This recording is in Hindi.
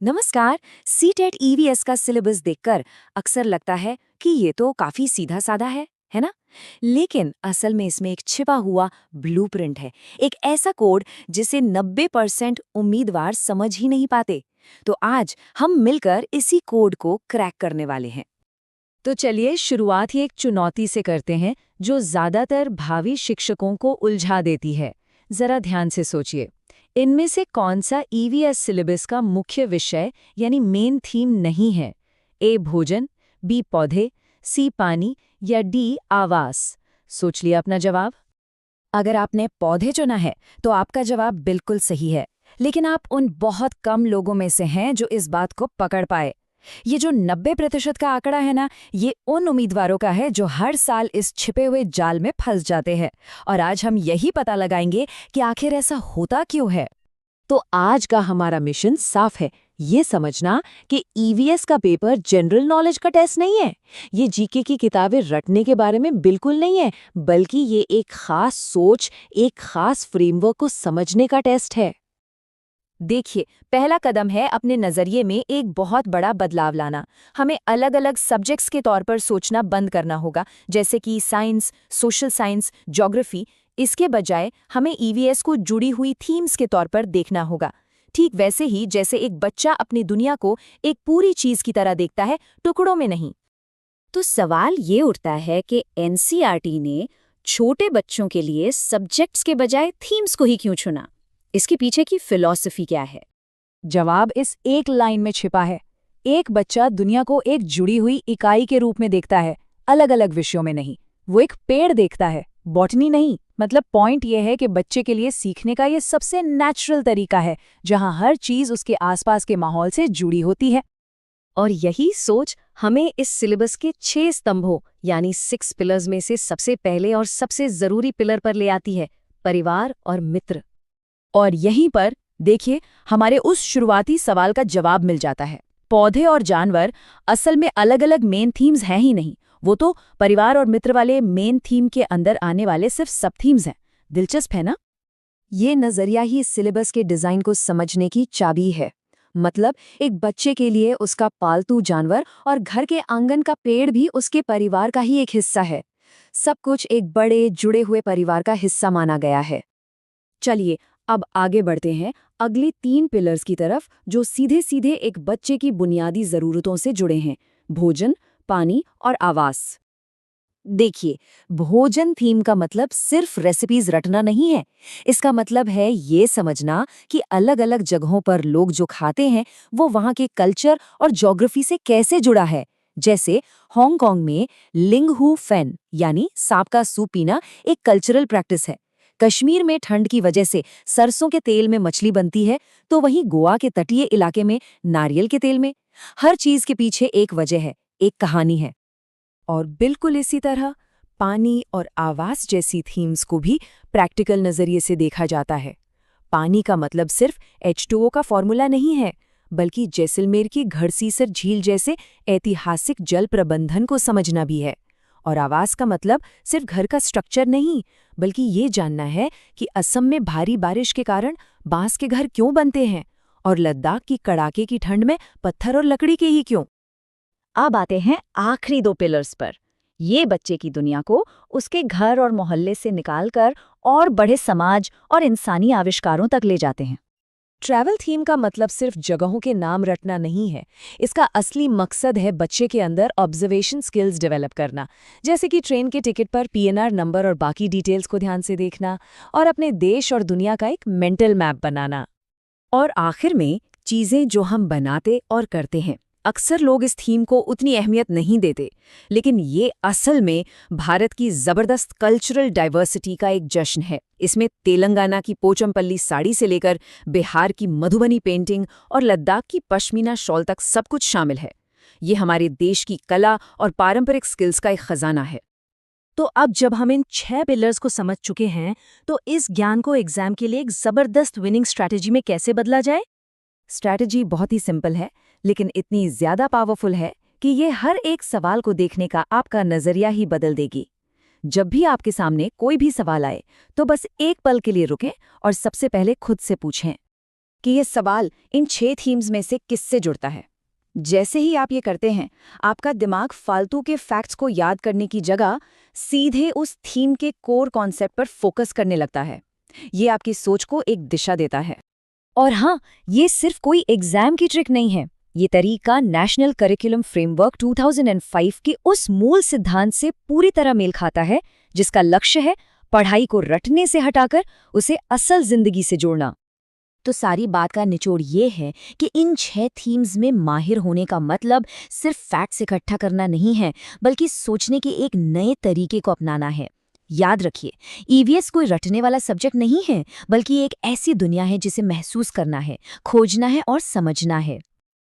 नमस्कार। सीटेट ईवीएस का सिलेबस देखकर अक्सर लगता है कि ये तो काफी सीधा साधा है ना? लेकिन असल में इसमें एक छिपा हुआ ब्लूप्रिंट है, एक ऐसा कोड जिसे 90% उम्मीदवार समझ ही नहीं पाते। तो आज हम मिलकर इसी कोड को क्रैक करने वाले हैं। तो चलिए शुरुआत ही एक चुनौती से करते हैं जो ज्यादातर भावी शिक्षकों को उलझा देती है। जरा ध्यान से सोचिए, इनमें से कौन सा ईवीएस सिलेबस का मुख्य विषय यानी मेन थीम नहीं है? ए भोजन, बी पौधे, सी पानी या डी आवास? सोच लिया अपना जवाब? अगर आपने पौधे चुना है तो आपका जवाब बिल्कुल सही है, लेकिन आप उन बहुत कम लोगों में से हैं जो इस बात को पकड़ पाए। ये जो 90% का आंकड़ा है ना, ये उन उम्मीदवारों का है जो हर साल इस छिपे हुए जाल में फंस जाते हैं। और आज हम यही पता लगाएंगे कि आखिर ऐसा होता क्यों है। तो आज का हमारा मिशन साफ है, ये समझना कि ईवीएस का पेपर जनरल नॉलेज का टेस्ट नहीं है। ये जीके की किताबें रटने के बारे में बिल्कुल नहीं है, बल्कि ये एक खास सोच, एक खास फ्रेमवर्क को समझने का टेस्ट है। देखिए, पहला कदम है अपने नजरिए में एक बहुत बड़ा बदलाव लाना। हमें अलग अलग सब्जेक्ट्स के तौर पर सोचना बंद करना होगा, जैसे कि साइंस, सोशल साइंस, ज्योग्राफी। इसके बजाय हमें ईवीएस को जुड़ी हुई थीम्स के तौर पर देखना होगा। ठीक वैसे ही जैसे एक बच्चा अपनी दुनिया को एक पूरी चीज की तरह देखता है, टुकड़ों में नहीं। तो सवाल ये उठता है कि एनसीईआरटी ने छोटे बच्चों के लिए सब्जेक्ट्स के बजाय थीम्स को ही क्यों चुना? इसके पीछे की फिलॉसफी क्या है? जवाब इस एक लाइन में छिपा है। एक बच्चा दुनिया को एक जुड़ी हुई इकाई के रूप में देखता है, अलग अलग विषयों में नहीं। वो एक पेड़ देखता है, बॉटनी नहीं। मतलब पॉइंट ये है कि बच्चे के लिए सीखने का ये सबसे नेचुरल तरीका है, जहां हर चीज उसके आसपास के माहौल से जुड़ी होती है। और यही सोच हमें इस सिलेबस के 6 स्तंभों यानी 6 पिलर्स में से सबसे पहले और सबसे जरूरी पिलर पर ले आती है, परिवार और मित्र। और यहीं पर देखिए, हमारे उस शुरुआती सवाल का जवाब मिल जाता है। पौधे और जानवर असल में अलग अलग मेन थीम्स हैं ही नहीं, वो तो परिवार और मित्र वाले मेन थीम के अंदर आने वाले सिर्फ सब थीम्स हैं। दिलचस्प है ना? ये नजरिया ही सिलेबस के डिजाइन को समझने की चाबी है। मतलब एक बच्चे के लिए उसका पालतू जानवर और घर के आंगन का पेड़ भी उसके परिवार का ही एक हिस्सा है। सब कुछ एक बड़े जुड़े हुए परिवार का हिस्सा माना गया है। चलिए अब आगे बढ़ते हैं अगली 3 पिलर्स की तरफ, जो सीधे सीधे एक बच्चे की बुनियादी जरूरतों से जुड़े हैं: भोजन, पानी और आवास। देखिए, भोजन थीम का मतलब सिर्फ रेसिपीज रटना नहीं है। इसका मतलब है ये समझना कि अलग अलग जगहों पर लोग जो खाते हैं वो वहाँ के कल्चर और ज्योग्राफी से कैसे जुड़ा है। जैसे हांगकांग में लिंग हू फेन यानी सांप का सूप पीना एक कल्चरल प्रैक्टिस है। कश्मीर में ठंड की वजह से सरसों के तेल में मछली बनती है, तो वहीं गोवा के तटीय इलाके में नारियल के तेल में। हर चीज के पीछे एक वजह है, एक कहानी है। और बिल्कुल इसी तरह पानी और आवास जैसी थीम्स को भी प्रैक्टिकल नजरिए से देखा जाता है। पानी का मतलब सिर्फ H2O का फॉर्मूला नहीं है, बल्कि जैसलमेर की घड़सीसर झील जैसे ऐतिहासिक जल प्रबंधन को समझना भी है। और आवास का मतलब सिर्फ घर का स्ट्रक्चर नहीं, बल्कि ये जानना है कि असम में भारी बारिश के कारण बांस के घर क्यों बनते हैं और लद्दाख की कड़ाके की ठंड में पत्थर और लकड़ी के ही क्यों। अब आते हैं आखिरी 2 पिलर्स पर। ये बच्चे की दुनिया को उसके घर और मोहल्ले से निकालकर और बड़े समाज और इंसानी आविष्कारों तक ले जाते हैं। ट्रैवल थीम का मतलब सिर्फ जगहों के नाम रटना नहीं है। इसका असली मकसद है बच्चे के अंदर ऑब्जर्वेशन स्किल्स डेवलप करना, जैसे कि ट्रेन के टिकट पर पीएनआर नंबर और बाकी डिटेल्स को ध्यान से देखना, और अपने देश और दुनिया का एक मेंटल मैप बनाना। और आखिर में चीजें जो हम बनाते और करते हैं, अक्सर लोग इस थीम को उतनी अहमियत नहीं देते, लेकिन ये असल में भारत की जबरदस्त कल्चरल डाइवर्सिटी का एक जश्न है। इसमें तेलंगाना की पोचमपल्ली साड़ी से लेकर बिहार की मधुबनी पेंटिंग और लद्दाख की पश्मीना शॉल तक सब कुछ शामिल है। ये हमारे देश की कला और पारंपरिक स्किल्स का एक खजाना है। तो अब जब हम इन 6 पिलर्स को समझ चुके हैं, तो इस ज्ञान को एग्जाम के लिए एक जबरदस्त विनिंग स्ट्रैटेजी में कैसे बदला जाए? स्ट्रैटेजी बहुत ही सिंपल है, लेकिन इतनी ज्यादा पावरफुल है कि ये हर एक सवाल को देखने का आपका नजरिया ही बदल देगी। जब भी आपके सामने कोई भी सवाल आए, तो बस एक पल के लिए रुकें और सबसे पहले खुद से पूछें, कि ये सवाल इन 6 थीम्स में से किससे जुड़ता है। जैसे ही आप ये करते हैं, आपका दिमाग फालतू के फैक्ट्स को याद करने की जगह सीधे उस थीम के कोर कॉन्सेप्ट पर फोकस करने लगता है। ये आपकी सोच को एक दिशा देता है। और हाँ, ये सिर्फ कोई एग्जाम की ट्रिक नहीं है। ये तरीका नेशनल करिकुलम फ्रेमवर्क 2005 के उस मूल सिद्धांत से पूरी तरह मेल खाता है, जिसका लक्ष्य है पढ़ाई को रटने से हटाकर उसे असल जिंदगी से जोड़ना। तो सारी बात का निचोड़ ये है कि इन 6 थीम्स में माहिर होने का मतलब सिर्फ फैक्ट्स इकट्ठा करना नहीं है, बल्कि सोचने के एक नए तरीके को अपनाना है। याद रखिए, ईवीएस कोई रटने वाला सब्जेक्ट नहीं है, बल्कि एक ऐसी दुनिया है जिसे महसूस करना है, खोजना है और समझना है।